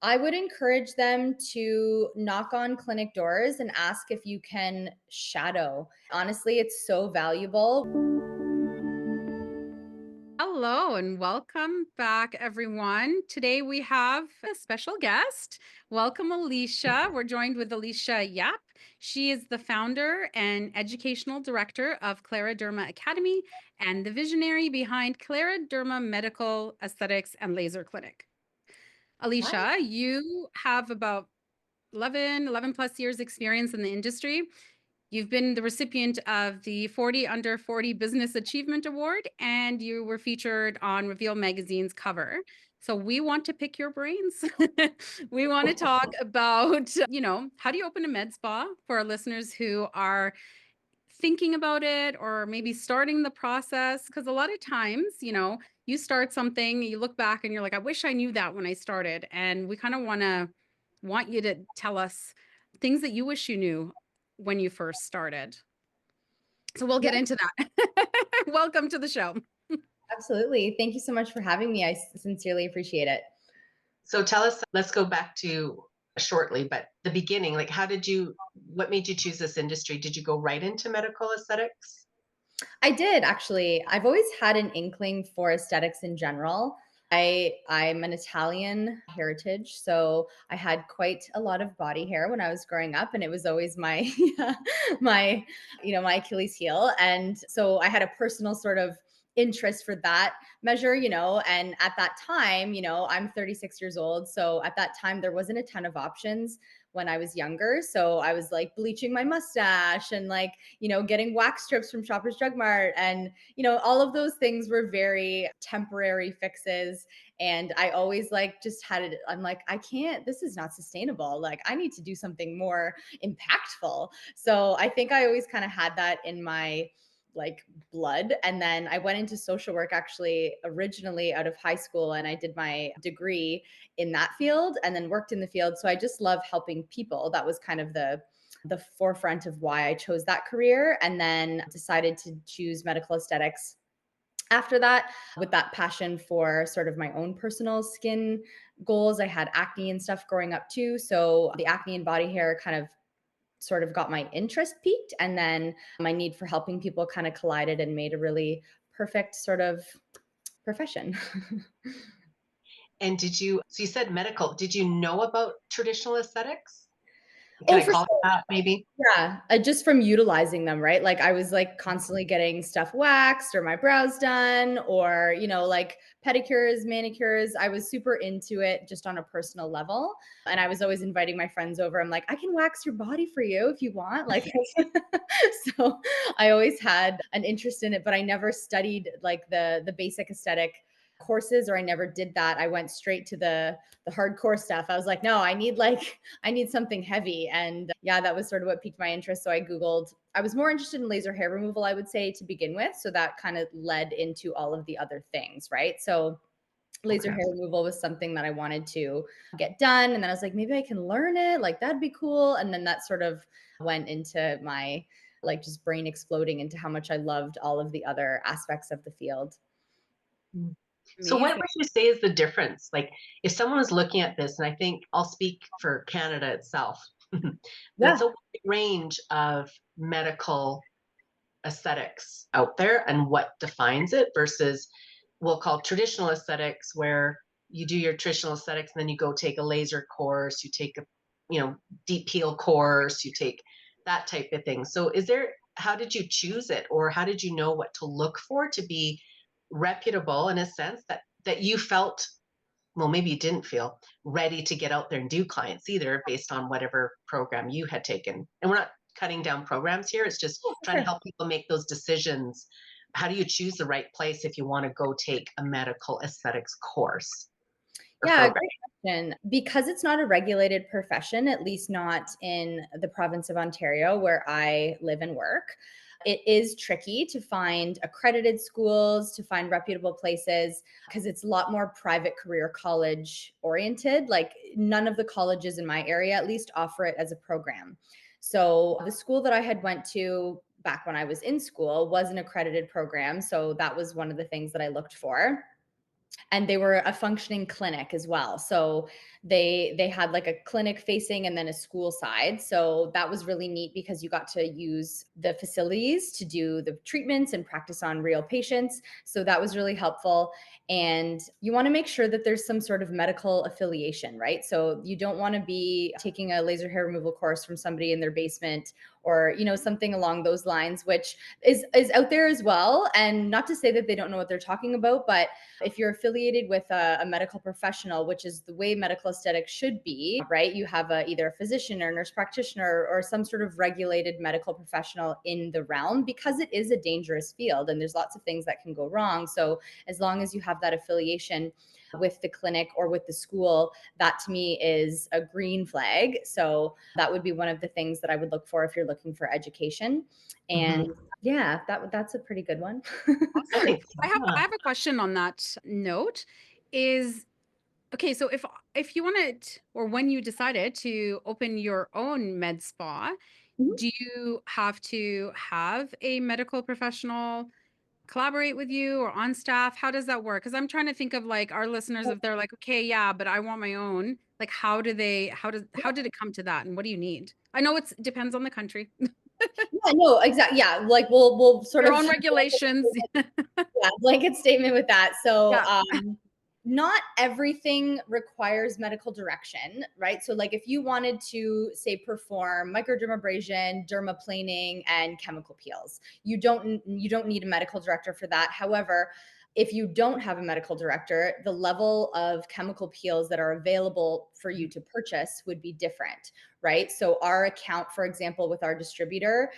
I would encourage them to knock on clinic doors and ask if you can shadow. Honestly, it's so valuable. Hello and welcome back, everyone. Today we have a special guest. Welcome, Alicia. We're joined with Alicia Yap. She is the founder and educational director of Clara Derma Academy and the visionary behind Clara Derma Medical Aesthetics and Laser Clinic. Hi. Alicia, you have about 11 plus years experience in the industry. You've been the recipient of the 40 Under 40 Business Achievement Award, and you were featured on Reveal Magazine's cover. So we want to pick your brains. We want to talk about, how do you open a med spa for our listeners who are thinking about it or maybe starting the process? Because a lot of times, you start something, you look back and you're like, I wish I knew that when I started. And we kind of want you to tell us things that you wish you knew when you first started. So we'll Yeah, get into that. Welcome to the show. absolutely. Thank you so much for having me. I sincerely appreciate it. So tell us, let's go back to shortly, but the beginning, like what made you choose this industry? Did you go right into medical aesthetics? I did actually. I've always had an inkling for aesthetics in general. I'm an Italian heritage, so I had quite a lot of body hair when I was growing up, and it was always my my my Achilles heel. And so I had a personal sort of interest for that measure, and at that time, I'm 36 years old, so at that time there wasn't a ton of options when I was younger. So I was like bleaching my mustache and like, getting wax strips from Shoppers Drug Mart. And, all of those things were very temporary fixes. And I always like just had it. I'm like, I can't, this is not sustainable. Like, I need to do something more impactful. So I think I always kind of had that in my like blood. And then I went into social work actually originally out of high school, and I did my degree in that field and then worked in the field. So I just love helping people. That was kind of the forefront of why I chose that career, and then decided to choose medical aesthetics after that, with that passion for sort of my own personal skin goals. I had acne and stuff growing up too. So the acne and body hair kind of sort of got my interest peaked, and then my need for helping people kind of collided and made a really perfect sort of profession. And so you said medical, did you know about traditional aesthetics? Can Oh, I for call it sure. that maybe? Yeah, just from utilizing them, right? Like I was like constantly getting stuff waxed or my brows done, or like pedicures, manicures. I was super into it just on a personal level, and I was always inviting my friends over. I'm like, I can wax your body for you if you want. Like, so I always had an interest in it, but I never studied like the basic aesthetic courses, or I never did that. I went straight to the hardcore stuff. I was like, no, I need something heavy. And yeah, that was sort of what piqued my interest. So I Googled, I was more interested in laser hair removal, I would say, to begin with. So that kind of led into all of the other things, right? So laser Okay. hair removal was something that I wanted to get done. And then I was like, maybe I can learn it. Like that'd be cool. And then that sort of went into my like just brain exploding into how much I loved all of the other aspects of the field. Mm. So what Amazing. would you say is the difference? Like if someone was looking at this, and I think I'll speak for Canada itself, Yeah. that's a wide range of medical aesthetics out there and what defines it versus we'll call traditional aesthetics where you do your traditional aesthetics and then you go take a laser course, you take a deep peel course, you take that type of thing. So how did you choose it, or how did you know what to look for to be reputable in a sense that you felt, well, maybe you didn't feel ready to get out there and do clients either based on whatever program you had taken. And we're not cutting down programs here. It's just Oh, for trying to sure. help people make those decisions. How do you choose the right place if you want to go take a medical aesthetics course or Yeah, program? great question. Because it's not a regulated profession, at least not in the province of Ontario where I live and work, it is tricky to find accredited schools, to find reputable places, because it's a lot more private career college oriented. Like none of the colleges in my area at least offer it as a program. So the school that I had went to back when I was in school was an accredited program. So that was one of the things that I looked for. and they were a functioning clinic as well. So they had like a clinic facing and then a school side. So that was really neat because you got to use the facilities to do the treatments and practice on real patients. So that was really helpful. And you want to make sure that there's some sort of medical affiliation, right? So you don't want to be taking a laser hair removal course from somebody in their basement, or something along those lines, which is out there as well. And not to say that they don't know what they're talking about, but if you're affiliated with a medical professional, which is the way medical aesthetics should be, right? You have either a physician or nurse practitioner or some sort of regulated medical professional in the realm, because it is a dangerous field and there's lots of things that can go wrong. So as long as you have that affiliation with the clinic or with the school, that to me is a green flag. So that would be one of the things that I would look for if you're looking for education. Mhm. And yeah, that's a pretty good one. I think so, I yeah. have a question on that note. Is okay, so if you wanted, or when you decided to open your own med spa, Mhm. do you have to have a medical professional collaborate with you or on staff? How does that work? Because I'm trying to think of like our listeners, if they're like, okay, yeah, but I want my own. Like, how did it come to that, and what do you need? I know it depends on the country, Yeah, no, exactly. Yeah, like we'll sort your of own regulations. yeah, blanket statement with that. So, Yeah. not everything requires medical direction, right? So, like if you wanted to say perform microdermabrasion, dermaplaning, and chemical peels, you don't need a medical director for that. However, if you don't have a medical director, the level of chemical peels that are available for you to purchase would be different, right? So our account, for example, with our distributor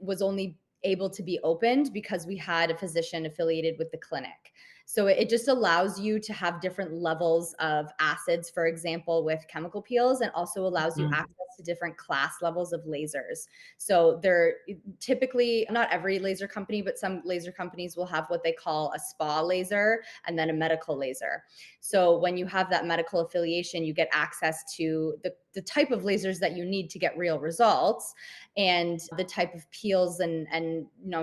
was only able to be opened because we had a physician affiliated with the clinic. So it just allows you to have different levels of acids, for example, with chemical peels, and also allows you Mhm. access to different class levels of lasers. So they're typically, not every laser company, but some laser companies will have what they call a spa laser and then a medical laser. So when you have that medical affiliation, you get access to the type of lasers that you need to get real results, and the type of peels and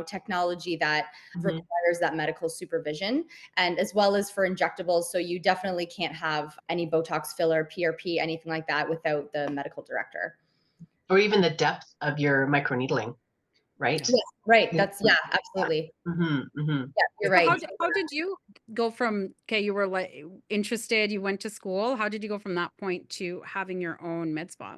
technology that Mhm. requires that medical supervision, and as well as for injectables. So you definitely can't have any Botox filler, PRP, anything like that without the medical director. Or even the depth of your microneedling, right? Yeah. Yeah, right. Yeah. That's, yeah, absolutely. Mhm, mhm. Yeah, Yeah, you're So right. how did you go from, okay, you were like interested, you went to school. How did you go from that point to having your own med spa?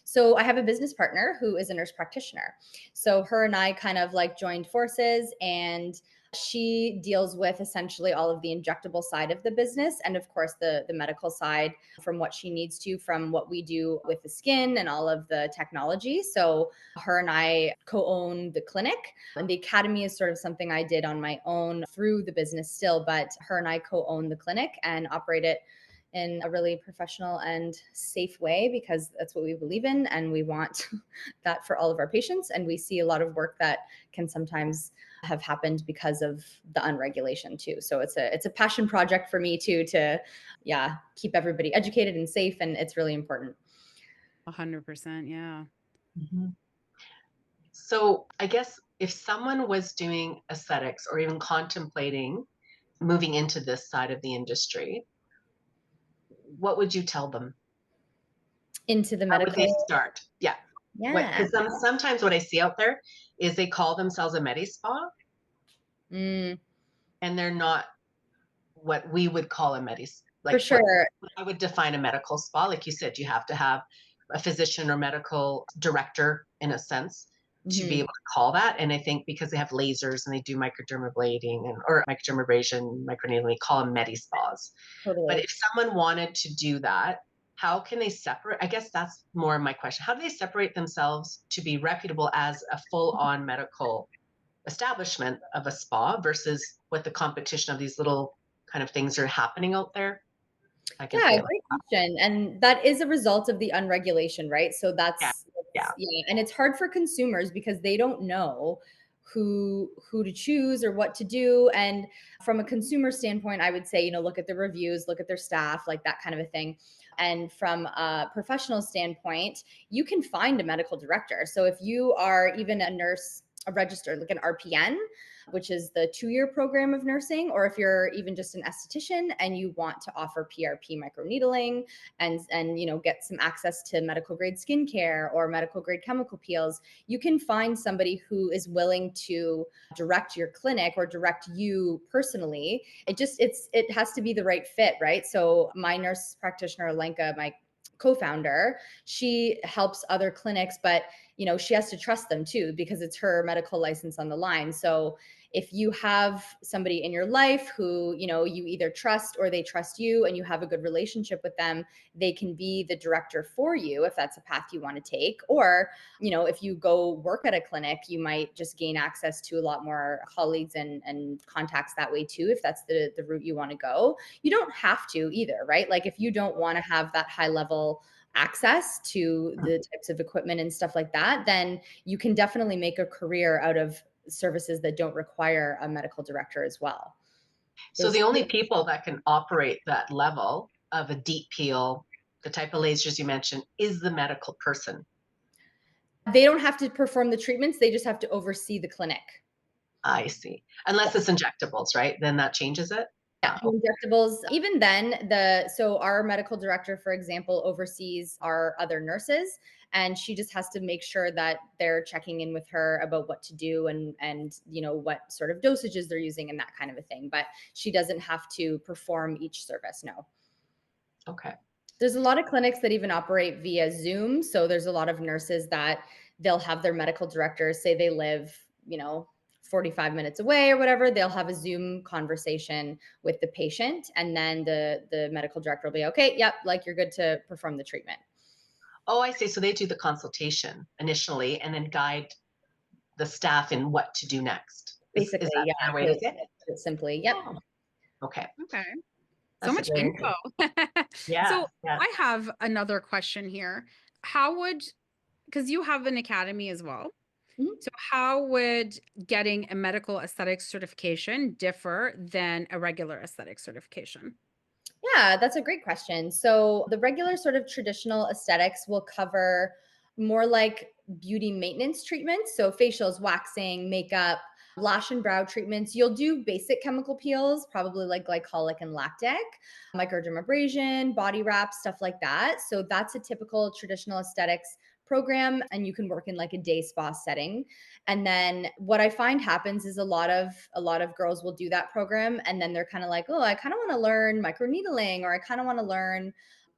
So I have a business partner who is a nurse practitioner. So her and I kind of like joined forces, and she deals with essentially all of the injectable side of the business, and of course the medical side from what she needs to, from what we do with the skin and all of the technology. So her and I co-own the clinic, and the academy is sort of something I did on my own through the business still, but her and I co-own the clinic and operate it in a really professional and safe way, because that's what we believe in and we want that for all of our patients. And we see a lot of work that can sometimes have happened because of the unregulation too. So it's a passion project for me too, to yeah, keep everybody educated and safe, and it's really important. 100%. Yeah. Mhm. So I guess if someone was doing aesthetics or even contemplating moving into this side of the industry, what would you tell them? Into the How would they medical. start? Yeah. What? Yeah. Because sometimes what I see out there is they call themselves a medi spa Mm, and they're not what we would call a for like what sure. I would define a medical spa. Like you said, you have to have a physician or medical director in a sense to be Mhm. able to call that. And I think because they have lasers and they do microdermabrasion or microdermabrasion, microneedling, we call them medi spas. But Totally. if someone wanted to do that, how can they separate? I guess that's more of my question. How do they separate themselves to be reputable as a full on medical establishment of a spa versus what the competition of these little kind of things are happening out there? I can Yeah, say it like great question. And that is a result of the unregulation, right? So that. Yeah. yeah, and it's hard for consumers because they don't know who to choose or what to do. And from a consumer standpoint, I would say, look at the reviews, look at their staff, like that kind of a thing. And from a professional standpoint, you can find a medical director. So if you are even a nurse, a registered, like an RPN, which is the 2-year program of nursing, or if you're even just an esthetician and you want to offer PRP microneedling and get some access to medical grade skincare or medical grade chemical peels, you can find somebody who is willing to direct your clinic or direct you personally. It has to be the right fit, right? So my nurse practitioner Lenka, my co-founder, she helps other clinics, but she has to trust them too, because it's her medical license on the line. So if you have somebody in your life who you either trust or they trust you and you have a good relationship with them, they can be the director for you if that's a path you want to take. Or if you go work at a clinic, you might just gain access to a lot more colleagues and contacts that way too, if that's the route you want to go. You don't have to either, right? Like if you don't want to have that high level access to the types of equipment and stuff like that, then you can definitely make a career out of services that don't require a medical director as well. So the only people that can operate that level of a deep peel, the type of lasers you mentioned, is the medical person. They don't have to perform the treatments, they just have to oversee the clinic. I see. Unless it's injectables, right? Then that changes it. Yeah, injectables. Even then, so our medical director, for example, oversees our other nurses, and she just has to make sure that they're checking in with her about what to do and what sort of dosages they're using and that kind of a thing. But she doesn't have to perform each service. No. Okay. There's a lot of clinics that even operate via Zoom. So there's a lot of nurses that they'll have their medical directors, say they live, 45 minutes away or whatever, they'll have a Zoom conversation with the patient. And then the medical director will be, okay, yep, like you're good to perform the treatment. Oh, I see. So they do the consultation initially and then guide the staff in what to do next. Basically, is that yeah. a fair way to say it? Simply, yep. Oh, okay. Okay. So That's much very info. Yeah. So Yeah. I have another question here. Because you have an academy as well. Mhm. So how would getting a medical aesthetics certification differ than a regular aesthetic certification? Yeah, that's a great question. So the regular sort of traditional aesthetics will cover more like beauty maintenance treatments. So facials, waxing, makeup, lash and brow treatments. You'll do basic chemical peels, probably like glycolic and lactic, microdermabrasion, body wrap, stuff like that. So that's a typical traditional aesthetics program, and you can work in like a day spa setting. And then what I find happens is a lot of girls will do that program, and then they're kind of like, oh, I kind of want to learn microneedling, or I kind of want to learn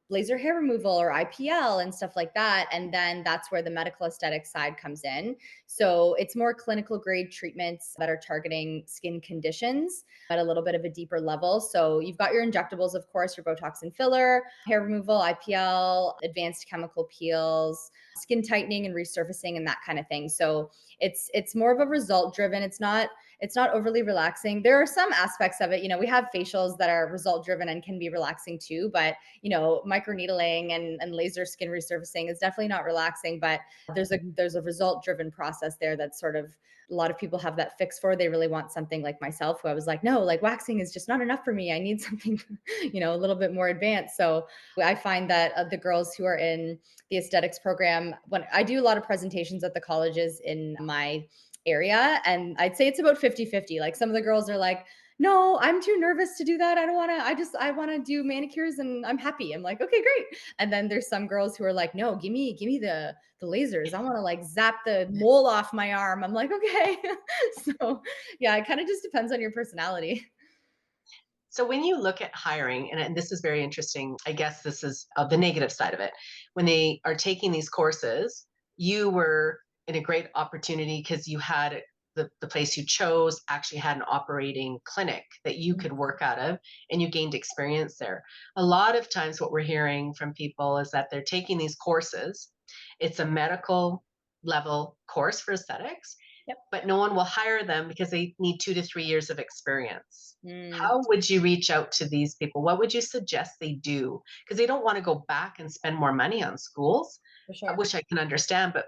laser hair removal or IPL and stuff like that. And then that's where the medical aesthetic side comes in. So it's more clinical grade treatments that are targeting skin conditions at a little bit of a deeper level. So you've got your injectables, of course, your Botox and filler, hair removal, IPL, advanced chemical peels, skin tightening and resurfacing and that kind of thing. So it's more of a result driven. It's not overly relaxing. There are some aspects of it. We have facials that are result driven and can be relaxing too, but microneedling and laser skin resurfacing is definitely not relaxing, but there's a result driven process there that's sort of a lot of people have that fix for. They really want something like myself, who I was like, no, like waxing is just not enough for me. I need something, a little bit more advanced. So I find that the girls who are in the aesthetics program, when I do a lot of presentations at the colleges in my area, and I'd say it's about 50-50. Like some of the girls are like, no, I'm too nervous to do that. I don't want to, I want to do manicures and I'm happy. I'm like, okay, great. And then there's some girls who are like, no, give me the lasers. I want to like zap the mole off my arm. I'm like, okay. So yeah, it kind of just depends on your personality. So when you look at hiring, and this is very interesting, I guess this is the negative side of it. When they are taking these courses, you were in a great opportunity because you had the place you chose actually had an operating clinic that you could work out of, and you gained experience there. A lot of times what we're hearing from people is that they're taking these courses. It's a medical level course for aesthetics, Yep. but no one will hire them because they need 2 to 3 years of experience. Mm, How would you reach out to these people? What would you suggest they do? Because they don't want to go back and spend more money on schools, for sure. which I can understand. But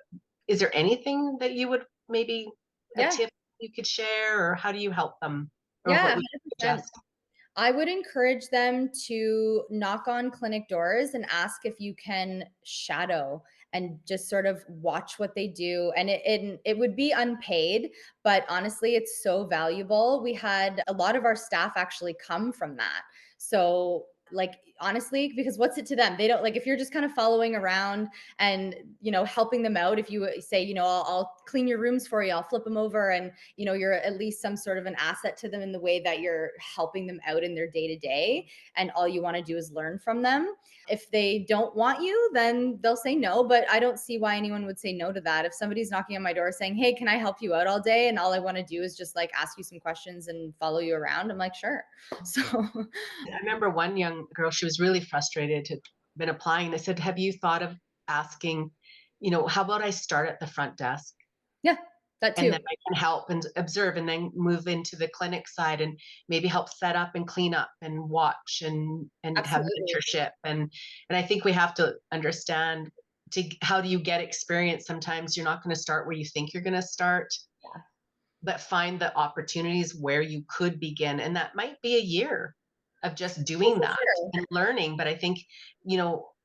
is there anything that you would maybe a Yeah. tip you could share, or how do you help them, or Yeah, what would you 100%. suggest? I would encourage them to knock on clinic doors and ask if you can shadow and just sort of watch what they do. And it would be unpaid, but honestly, it's so valuable. We had a lot of our staff actually come from that. So, like, honestly, because what's it to them? They don't, like, if you're just kind of following around and, helping them out, if you say, I'll clean your rooms for you, I'll flip them over, and, you're at least some sort of an asset to them in the way that you're helping them out in their day to day. And all you want to do is learn from them. If they don't want you, then they'll say no. But I don't see why anyone would say no to that. If somebody's knocking on my door saying, hey, can I help you out all day? And all I want to do is just like ask you some questions and follow you around, I'm like, sure. So, I remember one young girl, she was really frustrated, had been applying. I said, have you thought of asking, how about I start at the front desk? yeah, that And too. then I can help and observe and then move into the clinic side and maybe help set up and clean up and watch and have Absolutely. mentorship. And I think we have to understand how do you get experience. Sometimes you're not going to start where you think you're going to start, Yeah. but find the opportunities where you could begin. And that might be a year of just Oh, doing for that sure. and learning. But I think,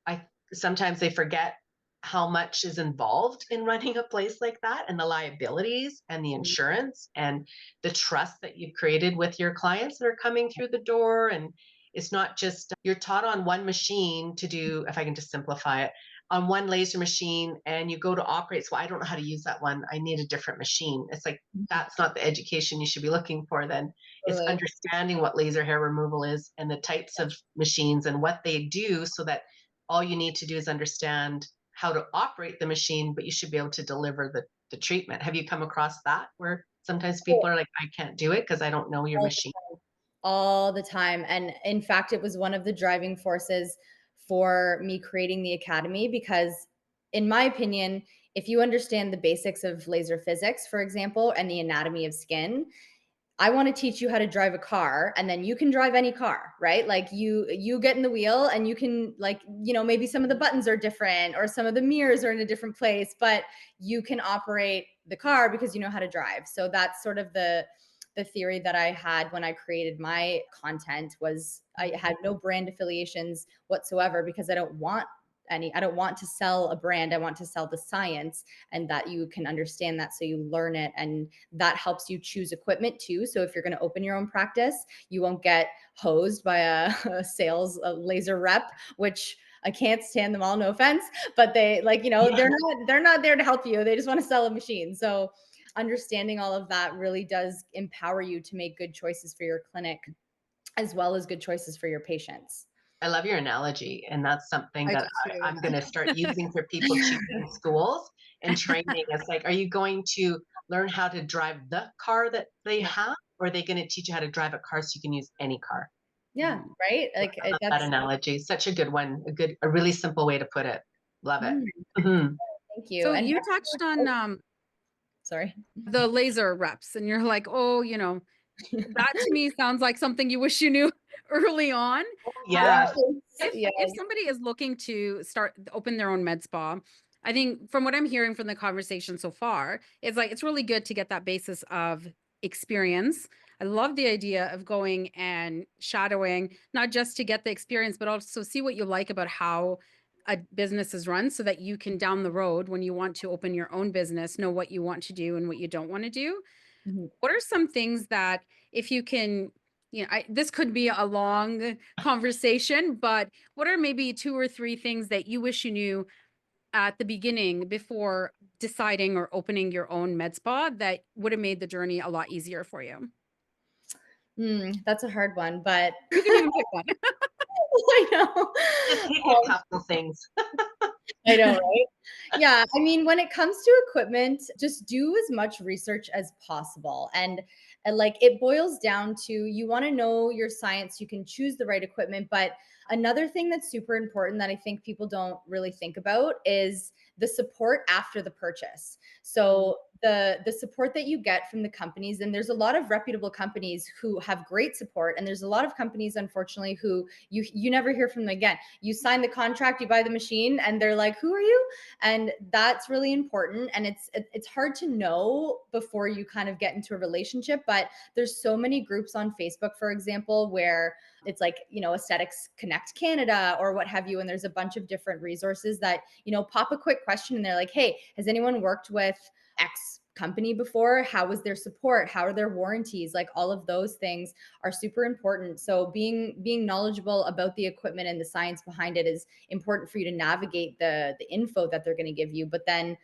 I sometimes they forget how much is involved in running a place like that, and the liabilities and the insurance and the trust that you've created with your clients that are coming through the door. And it's not just you're taught on one machine to do, if I can just simplify it, on one laser machine, and you go to operate. So I don't know how to use that one. I need a different machine. It's like, that's not the education you should be looking for then. It's Totally. understanding what laser hair removal is and the types of machines and what they do, so that all you need to do is understand how to operate the machine, but you should be able to deliver the treatment. Have you come across that where sometimes people are like, I can't do it because I don't know your All machine? all the time. And in fact, it was one of the driving forces for me creating the academy because, in my opinion, if you understand the basics of laser physics, for example, and the anatomy of skin, I want to teach you how to drive a car, and then you can drive any car, right? Like you get in the wheel and you can, like, maybe some of the buttons are different or some of the mirrors are in a different place, but you can operate the car because you know how to drive. So that's sort of the theory that I had when I created my content. Was I had no brand affiliations whatsoever because I don't want to sell a brand. I want to sell the science, and that you can understand that so you learn it, and that helps you choose equipment too. So if you're going to open your own practice, you won't get hosed by a laser rep, which I can't stand them all, no offense, but they, like, Yeah, they're not there to help you. They just want to sell a machine. So understanding all of that really does empower you to make good choices for your clinic as well as good choices for your patients. I love your analogy, and that's something I that do too. I'm going to start using for people choosing schools and training. It's like, are you going to learn how to drive the car that they Yeah. have, or are they going to teach you how to drive a car so you can use any car? Yeah, right? Like, I love that that's analogy. Such a good one. A really simple way to put it. Love it. mm, Mhm. thank you. So And you touched on sorry. the laser reps, and you're like, oh, that to me sounds like something you wish you knew early on. Yeah. If Yes. somebody is looking to open their own med spa, I think from what I'm hearing from the conversation so far, it's like it's really good to get that basis of experience. I love the idea of going and shadowing, not just to get the experience, but also see what you like about how a business is run, so that you can down the road, when you want to open your own business, know what you want to do and what you don't want to do. Mhm. What are some things that, if you can, this could be a long conversation, but what are maybe two or three things that you wish you knew at the beginning before deciding or opening your own med spa that would have made the journey a lot easier for you? That's a hard one, but You can even pick one. I know. Just pick a couple things. I know, right? Yeah, I mean, when it comes to equipment, just do as much research as possible. And like, it boils down to, you want to know your science, you can choose the right equipment. But another thing that's super important that I think people don't really think about is the support after the purchase. So the support that you get from the companies, and there's a lot of reputable companies who have great support, and there's a lot of companies, unfortunately, who you never hear from them again. You sign the contract, you buy the machine, and they're like, who are you? And that's really important, and it's hard to know before you kind of get into a relationship. But there's so many groups on Facebook, for example, where it's like, Aesthetics Connect Canada or what have you, and there's a bunch of different resources that, pop a quick question, and they're like, hey, has anyone worked with X company before? How was their support? How are their warranties? Like, all of those things are super important. So being knowledgeable about the equipment and the science behind it is important for you to navigate the info that they're going to give you. But then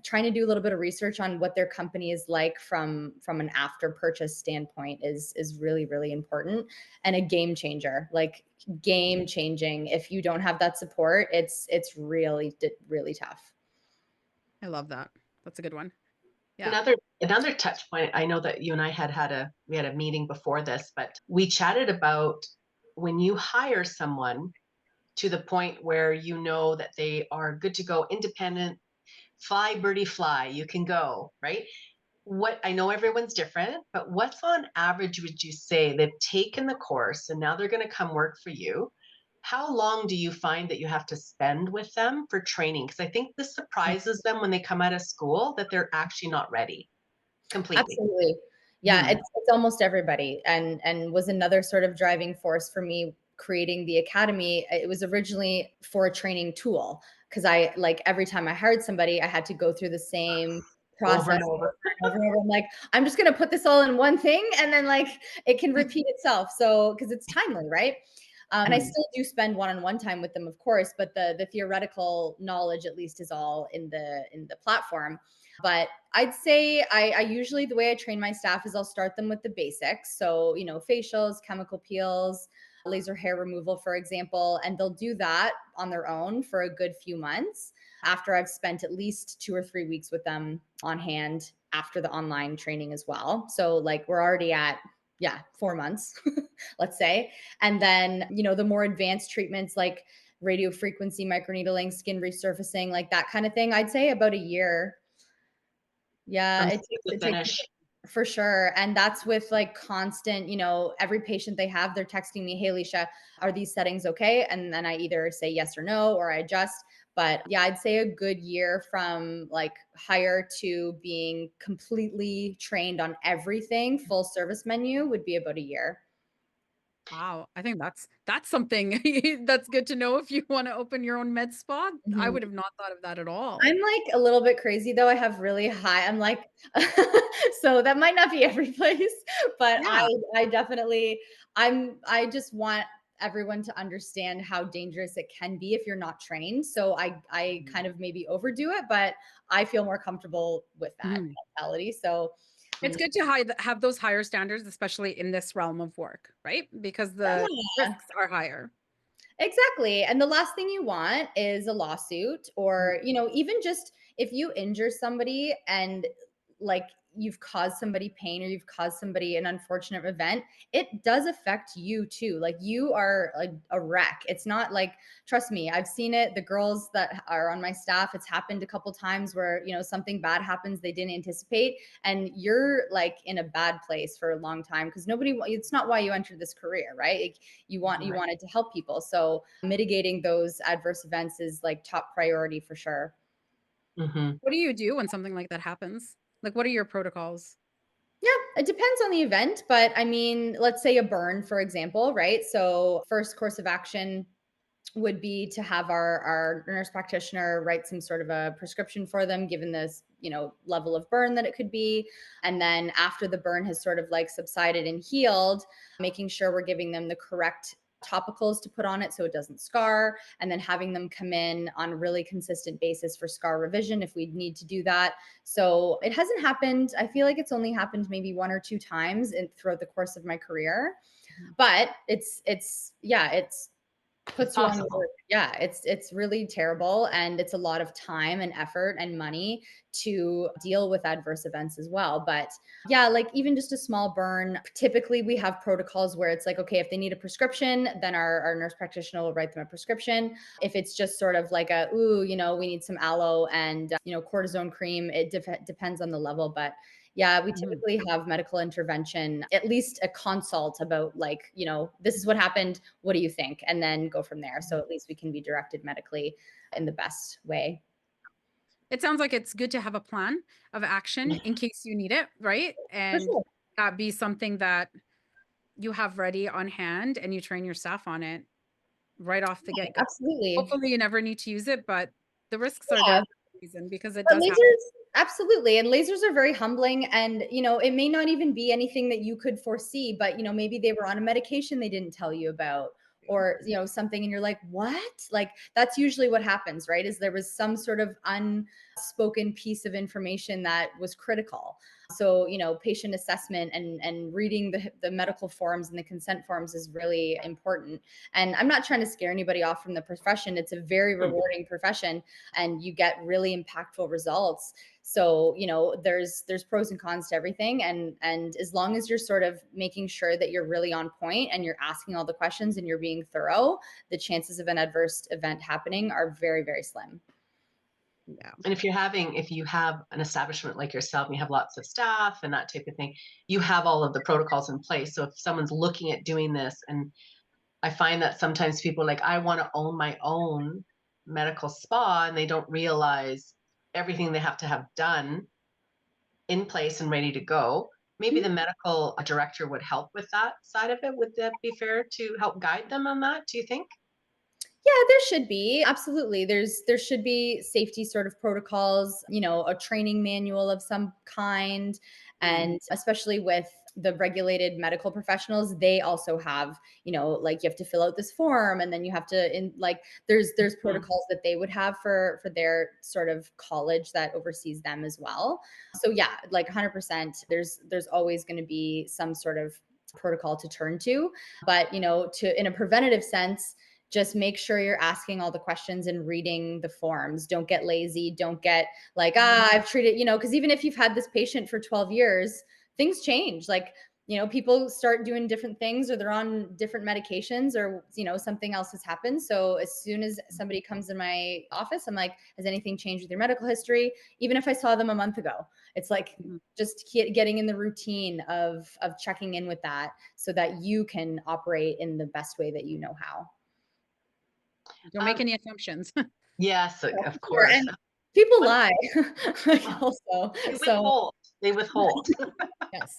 trying to do a little bit of research on what their company is like from an after purchase standpoint is really, really important, and a game changer. Like, game changing. If you don't have that support, it's really, really tough. I love that. That's a good one. Yeah. Another touch point. I know that you and I we had a meeting before this, but we chatted about when you hire someone to the point where you know that they are good to go, independent, fly birdie fly, you can go, right? What I know everyone's different, but what's on average would you say they've taken the course and now they're going to come work for you? How long do you find that you have to spend with them for training? Because I think this surprises them when they come out of school that they're actually not ready completely. Absolutely. Yeah, Mhm. it's almost everybody, and was another sort of driving force for me creating the academy. It was originally for a training tool, because I, like, every time I hired somebody, I had to go through the same Over process and over. over and over. I'm like, I'm just gonna put this all in one thing, and then, like, it can repeat itself. So, because it's timely, right? And I Mhm. still do spend one-on-one time with them, of course, but the theoretical knowledge at least is all in the platform. But I'd say I usually, the way I train my staff is I'll start them with the basics. So, facials, chemical peels, laser hair removal, for example, and they'll do that on their own for a good few months after I've spent at least 2 or 3 weeks with them on hand after the online training as well. So, like, we're already at, yeah, 4 months, let's say. And then, the more advanced treatments like radio frequency microneedling, skin resurfacing, like that kind of thing, I'd say about a year. Yeah, From it start takes to it takes finish. for sure. And that's with, like, constant, every patient they have, they're texting me, "Hey, Alicia, are these settings okay?" And then I either say yes or no, or I adjust. But yeah, I'd say a good year from, like, hire to being completely trained on everything, full service menu, would be about a year. Wow. I think that's something that's good to know if you want to open your own med spa. I Mhm. would have not thought of that at all. I'm, like, a little bit crazy though. I have really high, I'm like, so that might not be every place, but I Yeah. I definitely, I just want everyone to understand how dangerous it can be if you're not trained. So I kind of maybe overdo it, but I feel more comfortable with that Mhm. mentality. So, It's mm, good to have those higher standards, especially in this realm of work, right? Because the yeah. risks are higher. Exactly. And the last thing you want is a lawsuit, Mhm. or, even just if you injure somebody and, like, you've caused somebody pain or you've caused somebody an unfortunate event, it does affect you too. Like, you are a wreck. It's not like, trust me, I've seen it. The girls that are on my staff, it's happened a couple times where, something bad happens they didn't anticipate, and you're, like, in a bad place for a long time, because it's not why you entered this career, right? Like, you Right. wanted to help people. So mitigating those adverse events is, like, top priority for sure. Mhm. What do you do when something like that happens? Like, what are your protocols? Yeah, it depends on the event, but I mean, let's say a burn, for example, right? So first course of action would be to have our nurse practitioner write some sort of a prescription for them, given this, level of burn that it could be. And then after the burn has sort of, like, subsided and healed, making sure we're giving them the correct topicals to put on it so it doesn't scar, and then having them come in on a really consistent basis for scar revision if we need to do that. So it hasn't happened, I feel like it's only happened maybe 1 or 2 times throughout the course of my career, Mhm. but it's yeah, it's It's puts you on the possible. work. Yeah, it's really terrible, and it's a lot of time and effort and money to deal with adverse events as well. But yeah, like even just a small burn, typically we have protocols where it's like, okay, if they need a prescription, then our nurse practitioner will write them a prescription. If it's just sort of like a, ooh, we need some aloe and, cortisone cream, it depends on the level. But yeah, we Mhm. typically have medical intervention, at least a consult about like, this is what happened. What do you think? And then go from there. So at least we can be directed medically in the best way. It sounds like it's good to have a plan of action in case you need it, right? For And sure. that be something that you have ready on hand and you train your staff on it right off the get-go. Absolutely. Hopefully, you never need to use it, but the risks are there Yeah. for a reason because it But does happen. lasers, absolutely. And lasers are very humbling. And, it may not even be anything that you could foresee, but, maybe they were on a medication they didn't tell you about, or, something, and you're like, what? Like, that's usually what happens, right? Is there was some sort of unspoken piece of information that was critical. So, patient assessment and reading the medical forms and the consent forms is really important. And I'm not trying to scare anybody off from the profession. It's a very Hmm. rewarding profession, and you get really impactful results. So, there's pros and cons to everything. And as long as you're sort of making sure that you're really on point and you're asking all the questions and you're being thorough, the chances of an adverse event happening are very, very slim. Yeah. And if you have an establishment like yourself, and you have lots of staff and that type of thing, you have all of the protocols in place. So if someone's looking at doing this, and I find that sometimes people are like, I want to own my own medical spa, and they don't realize everything they have to have done in place and ready to go. Maybe the medical director would help with that side of it. Would that be fair to help guide them on that? Do you think? Yeah, there should be. Absolutely. There should be safety sort of protocols, a training manual of some kind. Mm. And especially with the regulated medical professionals, they also have, like you have to fill out this form, and then you have to in like there's Mm. protocols that they would have for their sort of college that oversees them as well. So yeah, like 100%, there's always going to be some sort of protocol to turn to. But, to in a preventative sense, just make sure you're asking all the questions and reading the forms. Don't get lazy. Don't get like, I've treated, because even if you've had this patient for 12 years, things change. Like, people start doing different things, or they're on different medications, or, something else has happened. So as soon as somebody comes in my office, I'm like, has anything changed with your medical history? Even if I saw them a month ago, it's like, Mhm. just getting in the routine of checking in with that so that you can operate in the best way that you know how. Don't make Um, any assumptions. yes, Yeah, of for sure. course. And people One, lie like also. they So withhold. They withhold. yes.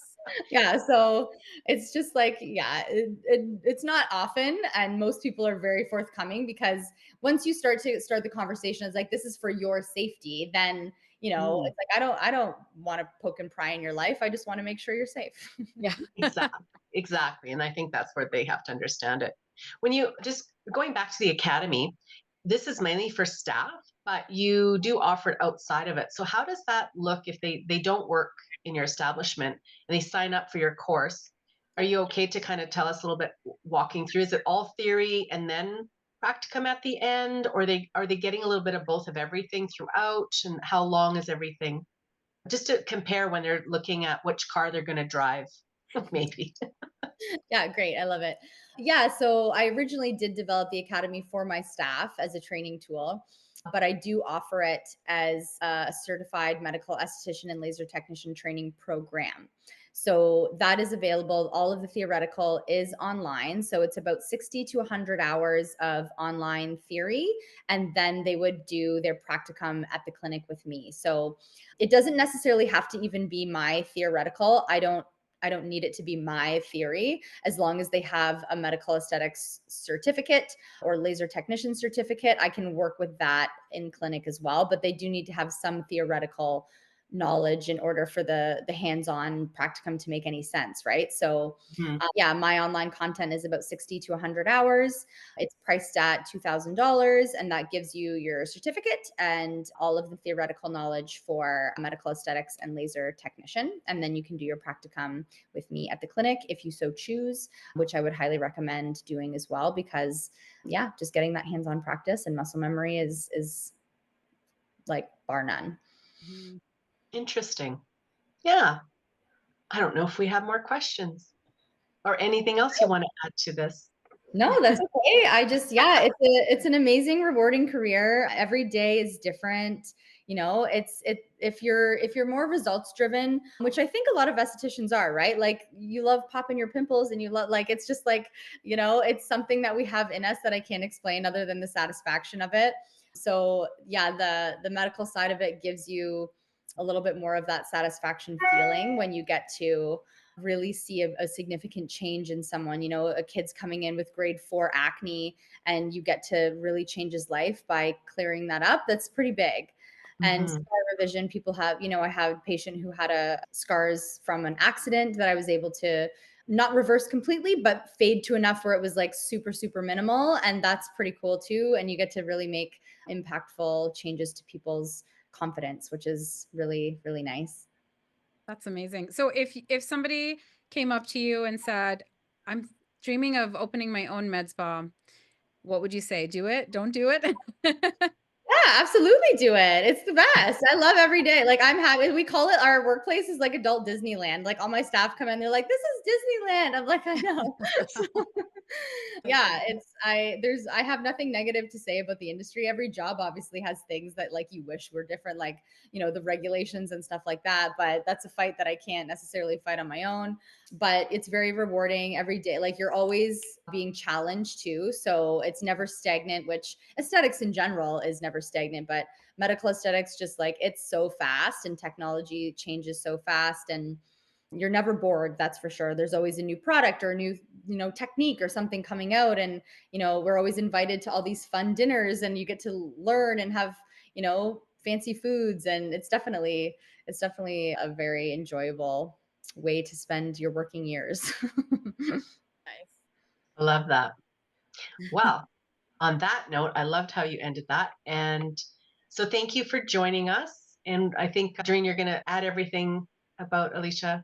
Yeah. So it's just like, yeah, it's not often. And most people are very forthcoming, because once you start the conversation, it's like, this is for your safety, then, Mm. it's like, I don't want to poke and pry in your life. I just want to make sure you're safe. Yeah. Exactly. Exactly. And I think that's where they have to understand it. When you just going back to the academy, this is mainly for staff, but you do offer it outside of it. So how does that look if they don't work in your establishment and they sign up for your course? Are you okay to kind of tell us a little bit walking through? Is it all theory and then practicum at the end, or are they getting a little bit of both of everything throughout? And how long is everything? Just to compare when they're looking at which car they're going to drive, maybe. Yeah, great. I love it. Yeah, so I originally did develop the academy for my staff as a training tool, but I do offer it as a certified medical esthetician and laser technician training program. So that is available. All of the theoretical is online. So it's about 60 to 100 hours of online theory. And then they would do their practicum at the clinic with me. So it doesn't necessarily have to even be my theoretical. I don't need it to be my theory, as long as they have a medical aesthetics certificate or laser technician certificate. I can work with that in clinic as well, but they do need to have some theoretical knowledge in order for the hands-on practicum to make any sense, right? So yeah, my online content is about 60 to 100 hours. It's priced at $2,000, and that gives you your certificate and all of the theoretical knowledge for a medical aesthetics and laser technician. And then you can do your practicum with me at the clinic if you so choose, which I would highly recommend doing as well, because yeah, just getting that hands-on practice and muscle memory is like bar none. Interesting. Yeah. I don't know if we have more questions or anything else you want to add to this. No, that's okay. I just, yeah, it's an amazing, rewarding career. Every day is different. You know, if you're more results driven, which I think a lot of estheticians are, right? Like you love popping your pimples and you love, like, it's just like, you know, it's something that we have in us that I can't explain other than the satisfaction of it. So yeah, the medical side of it gives you a little bit more of that satisfaction feeling when you get to really see a significant change in someone. You know, a kid's coming in with grade 4 acne and you get to really change his life by clearing that up. That's pretty big. And scar revision, people have, you know, I have a patient who had scars from an accident that I was able to not reverse completely, but fade to enough where it was like super, super minimal. And that's pretty cool too. And you get to really make impactful changes to people's confidence, which is really, really nice. That's amazing. So if somebody came up to you and said, "I'm dreaming of opening my own med spa," what would you say? Do it? Don't do it? Yeah, absolutely do it. It's the best. I love every day. Like I'm happy. We call it, our workplace is like adult Disneyland. Like all my staff come in, they're like, "This is Disneyland." I'm like, "I know." So, yeah, I have nothing negative to say about the industry. Every job obviously has things that like you wish were different, like, you know, the regulations and stuff like that. But that's a fight that I can't necessarily fight on my own. But it's very rewarding every day. Like you're always being challenged too. So it's never stagnant, which aesthetics in general is never stagnant, but medical aesthetics, just like it's so fast and technology changes so fast, and you're never bored. That's for sure. There's always a new product or a new, you know, technique or something coming out. And, you know, we're always invited to all these fun dinners and you get to learn and have, you know, fancy foods. And it's definitely a very enjoyable way to spend your working years. Nice. I love that. Well, on that note, I loved how you ended that. And so thank you for joining us. And I think, Doreen, you're going to add everything about Alicia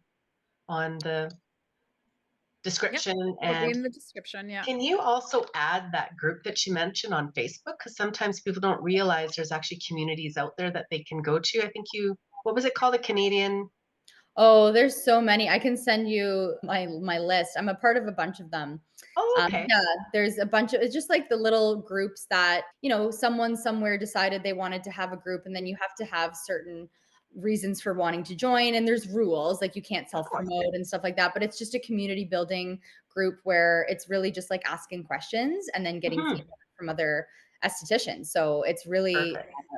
on the Yep. description. It'll be And in the description. Yeah. can you also add that group that you mentioned on Facebook? Because sometimes people don't realize there's actually communities out there that they can go to. I think what was it called? A Canadian? Oh, there's so many. I can send you my list. I'm a part of a bunch of them. Oh, okay. Yeah, there's a bunch of, it's just like the little groups that, you know, someone somewhere decided they wanted to have a group, and then you have to have certain reasons for wanting to join. And there's rules, like you can't Of course. self-promote and stuff like that. But it's just a community building group where it's really just like asking questions and then getting feedback from other estheticians. So Perfect.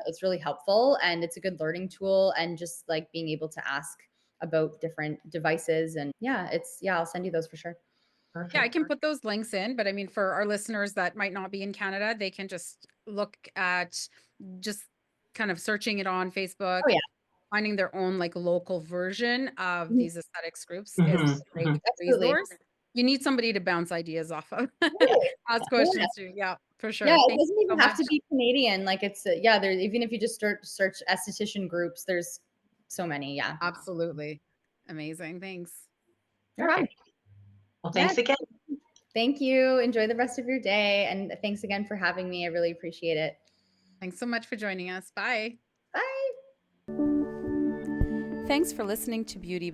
it's really helpful, and it's a good learning tool, and just like being able to ask about different devices. And yeah, I'll send you those for sure. Perfect. Yeah, I can put those links in, but I mean, for our listeners that might not be in Canada, they can just look at just kind of searching it on Facebook, Oh yeah. finding their own like local version of Mhm. these aesthetics groups is Mhm, a great mhm. Absolutely. resource. You need somebody to bounce ideas off of, Totally. ask Yeah. questions to. Yeah, for Yeah, sure. it Thank doesn't you even so have much. to be Canadian. Like it's yeah, there, even if you just search esthetician groups, there's so many. Yeah. Absolutely. Amazing. Thanks. No problem. Perfect. Well, Yeah. thanks again. Thank you. Enjoy the rest of your day. And thanks again for having me. I really appreciate it. Thanks so much for joining us. Bye. Bye. Thanks for listening to Beauty